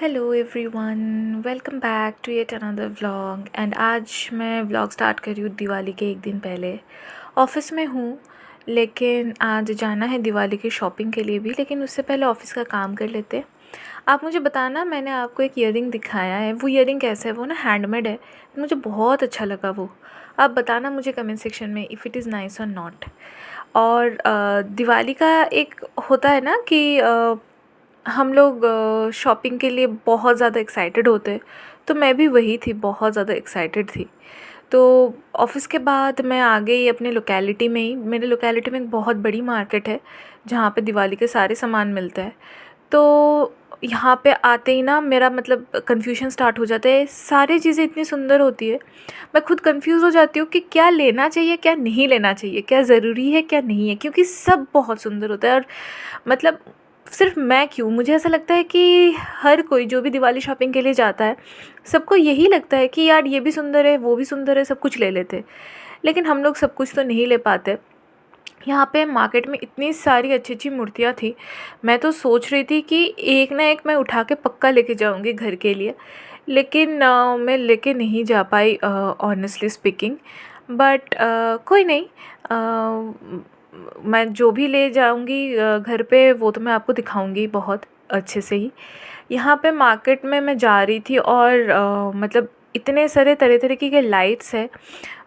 Hello everyone, welcome back to yet another vlog. And आज मैं vlog start कर रही हूँ दिवाली के एक दिन पहले। ऑफ़िस में हूँ, लेकिन आज जाना है दिवाली की शॉपिंग के लिए भी, लेकिन उससे पहले ऑफ़िस का काम कर लेते हैं। आप मुझे बताना, मैंने आपको एक ईयरिंग दिखाया है, वो ईयरिंग कैसा है? वो ना हैंडमेड है, मुझे बहुत अच्छा लगा वो। आप बताना मुझे कमेंट सेक्शन में इफ़ इट इज़ नाइस और नॉट। और दिवाली का एक होता है ना कि हम लोग शॉपिंग के लिए बहुत ज़्यादा एक्साइटेड होते हैं, तो मैं भी वही थी, बहुत ज़्यादा एक्साइटेड थी। तो ऑफ़िस के बाद मैं आ गई अपने लोकेलिटी में ही। मेरे लोकेलिटी में एक बहुत बड़ी मार्केट है जहाँ पे दिवाली के सारे सामान मिलते हैं। तो यहाँ पे आते ही ना मेरा मतलब कन्फ्यूजन स्टार्ट हो जाता है। सारी चीज़ें इतनी सुंदर होती है, मैं खुद कंफ्यूज हो जाती हूँ कि क्या लेना चाहिए क्या नहीं लेना चाहिए, क्या ज़रूरी है क्या नहीं है, क्योंकि सब बहुत सुंदर होता है। और मतलब सिर्फ मैं क्यों, मुझे ऐसा लगता है कि हर कोई जो भी दिवाली शॉपिंग के लिए जाता है, सबको यही लगता है कि यार ये भी सुंदर है वो भी सुंदर है, सब कुछ ले लेते। लेकिन हम लोग सब कुछ तो नहीं ले पाते। यहाँ पे मार्केट में इतनी सारी अच्छी अच्छी मूर्तियाँ थी, मैं तो सोच रही थी कि एक ना एक मैं उठा के पक्का लेके जाऊँगी घर के लिए। लेकिन मैं लेके नहीं जा पाई, ऑनेस्टली स्पीकिंग। बट कोई नहीं, मैं जो भी ले जाऊँगी घर पे वो तो मैं आपको दिखाऊँगी बहुत अच्छे से ही। यहाँ पे मार्केट में मैं जा रही थी और मतलब इतने सारे तरह तरह की लाइट्स है।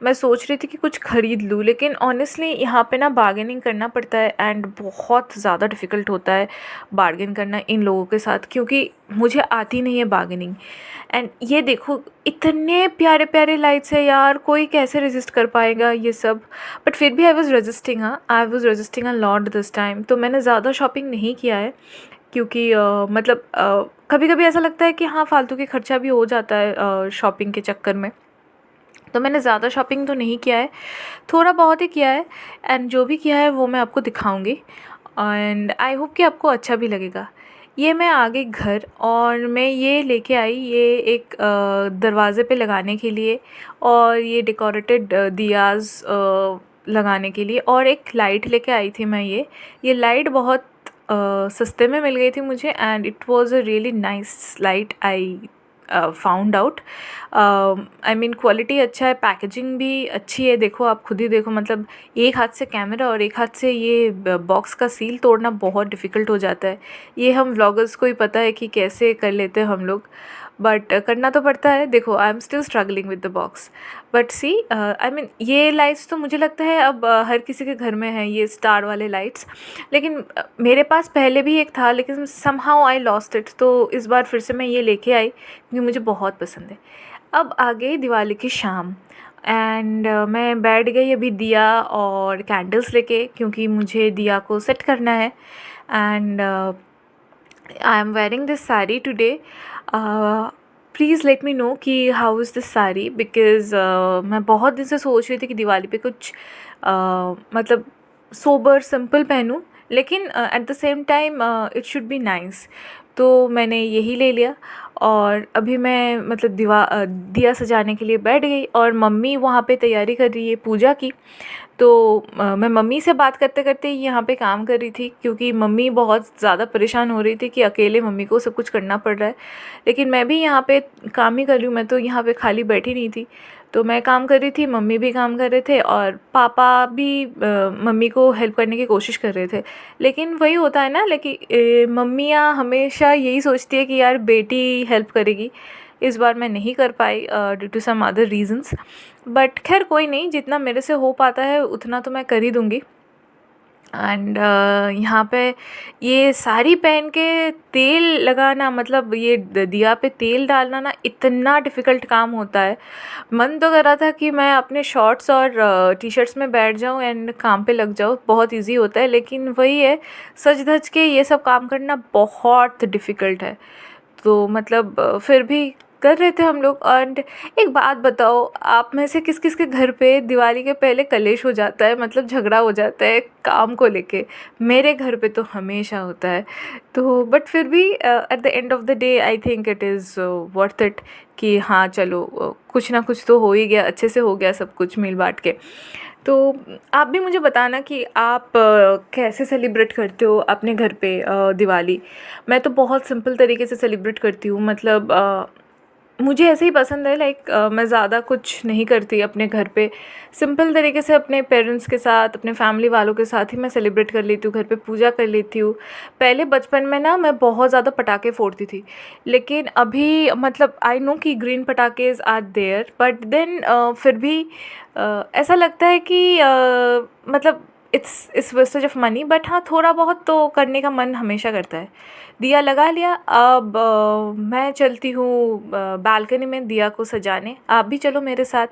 मैं सोच रही थी कि कुछ ख़रीद लूँ, लेकिन ऑनेस्टली यहाँ पे ना बार्गेनिंग करना पड़ता है एंड बहुत ज़्यादा डिफ़िकल्ट होता है बार्गेन करना इन लोगों के साथ, क्योंकि मुझे आती नहीं है बार्गेनिंग। एंड ये देखो इतने प्यारे प्यारे लाइट्स है यार, कोई कैसे रेजिस्ट कर पाएगा ये सब। बट फिर भी आई वॉज़ रजिस्टिंग, हाँ I was resisting a lot this time. तो मैंने ज़्यादा शॉपिंग नहीं किया है, क्योंकि मतलब कभी कभी ऐसा लगता है कि हाँ फालतू के खर्चा भी हो जाता है शॉपिंग के चक्कर में। तो मैंने ज़्यादा शॉपिंग तो नहीं किया है, थोड़ा बहुत ही किया है। एंड जो भी किया है वो मैं आपको दिखाऊंगी एंड आई होप कि आपको अच्छा भी लगेगा। ये मैं आ गई घर और मैं ये लेके आई, ये एक दरवाज़े पे लगाने के लिए, और ये डेकोरेटेड दियाज़ लगाने के लिए, और एक लाइट लेके आई थी मैं। ये लाइट बहुत सस्ते में मिल गई थी मुझे and it was a really nice light I found out. I mean quality अच्छा है, पैकेजिंग भी अच्छी है। देखो आप खुद ही देखो, मतलब एक हाथ से कैमरा और एक हाथ से ये बॉक्स का सील तोड़ना बहुत डिफ़िकल्ट हो जाता है। ये हम व्लॉगर्स को ही पता है कि कैसे कर लेते हैं हम लोग, बट करना तो पड़ता है। देखो I am still struggling with the box, but see I mean ये लाइट्स तो मुझे लगता है अब हर किसी के घर में हैं ये स्टार वाले लाइट्स। लेकिन मेरे पास पहले भी एक था, लेकिन समहाउ आई लॉस्ट इट, तो इस बार फिर से मैं ये लेके आई क्योंकि मुझे बहुत पसंद है। अब आ गई दिवाली की शाम एंड मैं बैठ गई अभी दिया और कैंडल्स लेके, क्योंकि मुझे दिया को सेट करना है। And I am wearing this sari today. Please let me know कि how is this sari, because मैं बहुत दिन से सोच रही थी कि दिवाली पे कुछ मतलब सोबर सिंपल पहनूं, लेकिन at the same time it should be nice. तो मैंने यही ले लिया और अभी मैं मतलब दिया सजाने के लिए बैठ गई, और मम्मी वहाँ पे तैयारी कर रही है पूजा की। तो मैं मम्मी से बात करते करते यहाँ पे काम कर रही थी, क्योंकि मम्मी बहुत ज़्यादा परेशान हो रही थी कि अकेले मम्मी को सब कुछ करना पड़ रहा है। लेकिन मैं भी यहाँ पे काम ही कर रही हूँ, मैं तो यहाँ पे खाली बैठी नहीं थी। तो मैं काम कर रही थी, मम्मी भी काम कर रहे थे, और पापा भी मम्मी को हेल्प करने की कोशिश कर रहे थे। लेकिन वही होता है ना, लेकिन मम्मियाँ हमेशा यही सोचती है कि यार बेटी हेल्प करेगी। इस बार मैं नहीं कर पाई due to some other reasons, but खैर कोई नहीं, जितना मेरे से हो पाता है उतना तो मैं कर ही दूँगी। एंड यहाँ पे ये साड़ी पहन के तेल लगाना, मतलब ये दिया पे तेल डालना ना, इतना डिफ़िकल्ट काम होता है। मन तो कर रहा था कि मैं अपने शॉर्ट्स और टी शर्ट्स में बैठ जाऊँ एंड काम पे लग जाऊँ, बहुत इजी होता है। लेकिन वही है, सज धज के ये सब काम करना बहुत डिफ़िकल्ट है। तो मतलब फिर भी कर रहे थे हम लोग। एंड एक बात बताओ, आप में से किस किस के घर पे दिवाली के पहले कलेश हो जाता है, मतलब झगड़ा हो जाता है काम को लेके? मेरे घर पे तो हमेशा होता है। तो बट फिर भी at the end of the day I think it is worth it, कि हाँ चलो कुछ ना कुछ तो हो ही गया, अच्छे से हो गया सब कुछ मिल बांट के। तो आप भी मुझे बताना कि आप कैसे सेलिब्रेट करते हो अपने घर पे दिवाली। मैं तो बहुत सिंपल तरीके से सेलिब्रेट करती हूँ, मतलब मुझे ऐसे ही पसंद है। लाइक मैं ज़्यादा कुछ नहीं करती अपने घर पे, सिंपल तरीके से अपने पेरेंट्स के साथ, अपने फैमिली वालों के साथ ही मैं सेलिब्रेट कर लेती हूँ, घर पे पूजा कर लेती हूँ। पहले बचपन में ना मैं बहुत ज़्यादा पटाखे फोड़ती थी, लेकिन अभी मतलब आई नो कि ग्रीन पटाखेज़ आर देयर, बट देन फिर भी ऐसा लगता है कि मतलब it's wastage of money, but हाँ थोड़ा बहुत तो करने का मन हमेशा करता है। दिया लगा लिया, अब मैं चलती हूँ बालकनी में दिया को सजाने। आप भी चलो मेरे साथ,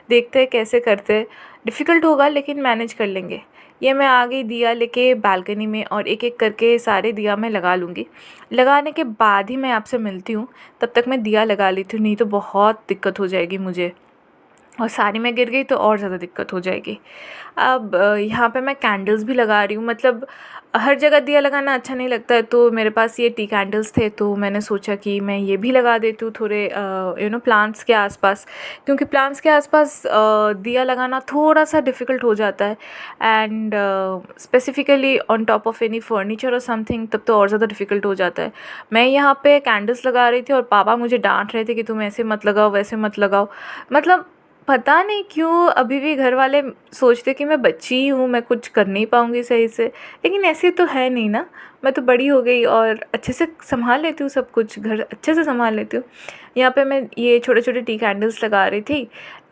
देखते हैं कैसे करते हैं। डिफ़िकल्ट होगा लेकिन मैनेज कर लेंगे। ये मैं आ गई दिया लेके बालकनी में, और एक एक करके सारे दिया मैं लगा लूँगी। लगाने के बाद ही मैं आपसे मिलती हूँ। तब तक मैं दिया लगा लेती हूँ, नहीं तो बहुत दिक्कत हो जाएगी मुझे, और साड़ी में गिर गई तो और ज़्यादा दिक्कत हो जाएगी। अब यहाँ पे मैं कैंडल्स भी लगा रही हूँ, मतलब हर जगह दिया लगाना अच्छा नहीं लगता है, तो मेरे पास ये टी कैंडल्स थे, तो मैंने सोचा कि मैं ये भी लगा देती हूँ थोड़े प्लांट्स के आसपास, क्योंकि प्लांट्स के आसपास दिया लगाना थोड़ा सा डिफ़िकल्ट हो जाता है, and specifically on top of any furniture और समथिंग, तब तो और ज़्यादा डिफ़िकल्ट हो जाता है। मैं यहाँ पे कैंडल्स लगा रही थी और पापा मुझे डांट रहे थे कि तुम ऐसे मत लगाओ, वैसे मत लगाओ। मतलब पता नहीं क्यों अभी भी घर वाले सोचते कि मैं बच्ची ही हूँ, मैं कुछ कर नहीं पाऊँगी सही से, लेकिन ऐसे तो है नहीं ना। मैं तो बड़ी हो गई और अच्छे से संभाल लेती हूँ सब कुछ, घर अच्छे से संभाल लेती हूँ। यहाँ पे मैं ये छोटे छोटे टी कैंडल्स लगा रही थी,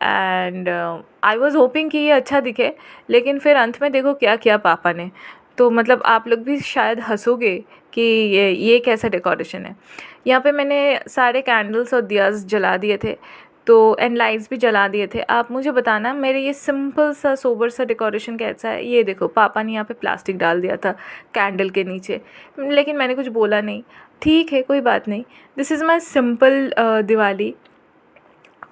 एंड आई वाज होपिंग कि ये अच्छा दिखे, लेकिन फिर अंत में देखो क्या किया पापा ने। तो मतलब आप लोग भी शायद हंसोगे कि ये कैसा डेकोरेशन है। यहाँ पे मैंने सारे कैंडल्स और दियास जला दिए थे, तो एंड लाइट्स भी जला दिए थे। आप मुझे बताना मेरे ये सिंपल सा सोबर सा डेकोरेशन कैसा है। ये देखो पापा ने यहाँ पे प्लास्टिक डाल दिया था कैंडल के नीचे, लेकिन मैंने कुछ बोला नहीं, ठीक है कोई बात नहीं। This is my simple Diwali.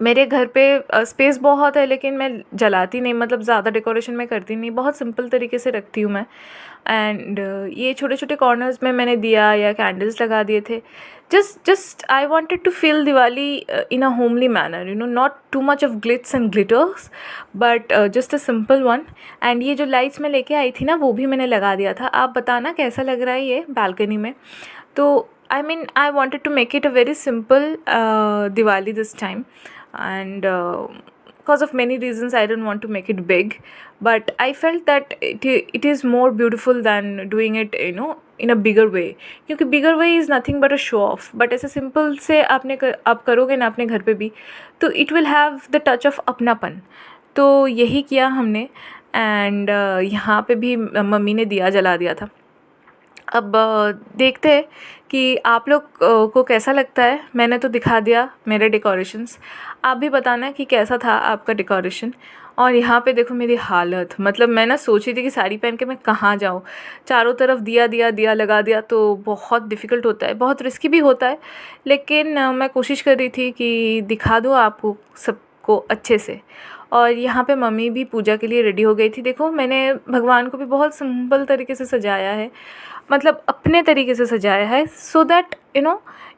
मेरे घर पे स्पेस बहुत है, लेकिन मैं जलाती नहीं, मतलब ज़्यादा डेकोरेशन मैं करती नहीं, बहुत सिंपल तरीके से रखती हूँ मैं। एंड ये छोटे छोटे कॉर्नर्स में मैंने दिया या कैंडल्स लगा दिए थे। Just I wanted to feel Diwali in a homely manner, not too much of glitz and glitters, but just a simple one. And ये जो लाइट्स मैं लेके आई थी ना, वो भी मैंने लगा दिया था। आप बताना कैसा लग रहा है ये बालकनी में। तो I mean, I wanted to make it a very simple Diwali this time, and because of many reasons, I didn't want to make it big. But I felt that it is more beautiful than doing it, in a bigger way. क्योंकि bigger way is nothing but a show off. But ऐसे simple से आप करोगे ना अपने घर पे भी, तो it will have the touch of अपनापन। तो यही किया हमने, एंड यहाँ पे भी मम्मी ने दिया जला दिया था। अब देखते हैं कि आप लोग को कैसा लगता है। मैंने तो दिखा दिया मेरे डेकोरेशंस, आप भी बताना कि कैसा था आपका डेकोरेशन। और यहाँ पे देखो मेरी हालत, मतलब मैं ना सोची थी कि साड़ी पहन के मैं कहाँ जाऊँ, चारों तरफ दिया दिया दिया लगा दिया, तो बहुत डिफ़िकल्ट होता है, बहुत रिस्की भी होता है, लेकिन मैं कोशिश कर रही थी कि दिखा दूँ आपको सबको अच्छे से। और यहाँ पे मम्मी भी पूजा के लिए रेडी हो गई थी। देखो मैंने भगवान को भी बहुत सिंपल तरीके से सजाया है, मतलब अपने तरीके से सजाया है, so that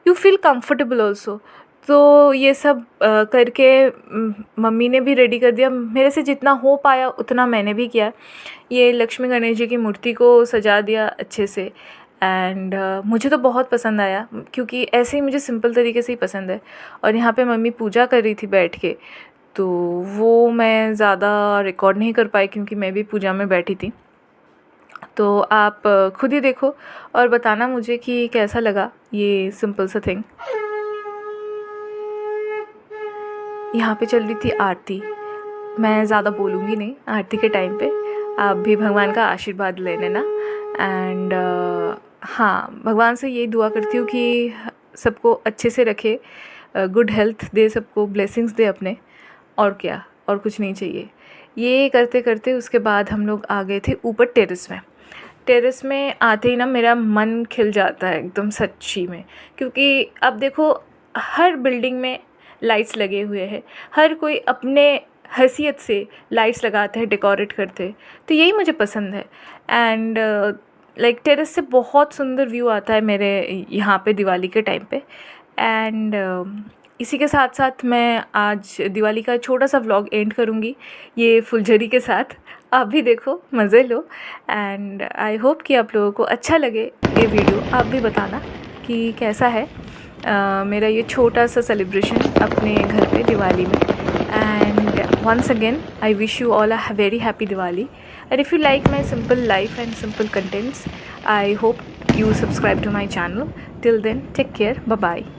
you feel comfortable also. तो ये सब करके मम्मी ने भी रेडी कर दिया, मेरे से जितना हो पाया उतना मैंने भी किया। ये लक्ष्मी गणेश जी की मूर्ति को सजा दिया अच्छे से, एंड मुझे तो बहुत पसंद आया, क्योंकि ऐसे ही मुझे सिंपल तरीके से ही पसंद है। और यहाँ पे मम्मी पूजा कर रही थी बैठ के, तो वो मैं ज़्यादा रिकॉर्ड नहीं कर पाई क्योंकि मैं भी पूजा में बैठी थी। तो आप खुद ही देखो और बताना मुझे कि कैसा लगा ये सिंपल सा थिंग। यहाँ पे चल रही थी आरती, मैं ज़्यादा बोलूँगी नहीं आरती के टाइम पे, आप भी भगवान का आशीर्वाद ले लेना। एंड हाँ, भगवान से यही दुआ करती हूँ कि सबको अच्छे से रखे, गुड हेल्थ दे, सबको ब्लेसिंग्स दे अपने, और क्या, और कुछ नहीं चाहिए। ये करते करते उसके बाद हम लोग आ गए थे ऊपर टेरेस में। टेरेस में आते ही ना मेरा मन खिल जाता है एकदम सच्ची में, क्योंकि अब देखो हर बिल्डिंग में लाइट्स लगे हुए हैं, हर कोई अपने हैसियत से लाइट्स लगाते हैं, डेकोरेट करते हैं, तो यही मुझे पसंद है। एंड लाइक टेरेस से बहुत सुंदर व्यू आता है मेरे यहाँ पे दिवाली के टाइम पे। एंड इसी के साथ साथ मैं आज दिवाली का छोटा सा व्लॉग एंड करूँगी ये फुलझड़ी के साथ। आप भी देखो, मज़े लो, एंड आई होप कि आप लोगों को अच्छा लगे ये वीडियो। आप भी बताना कि कैसा है मेरा ये छोटा सा सेलिब्रेशन अपने घर पे दिवाली में। And once again I wish you all a very happy Diwali, and if you like my simple life and simple contents, I hope you subscribe to my channel. Till then, take care, bye bye.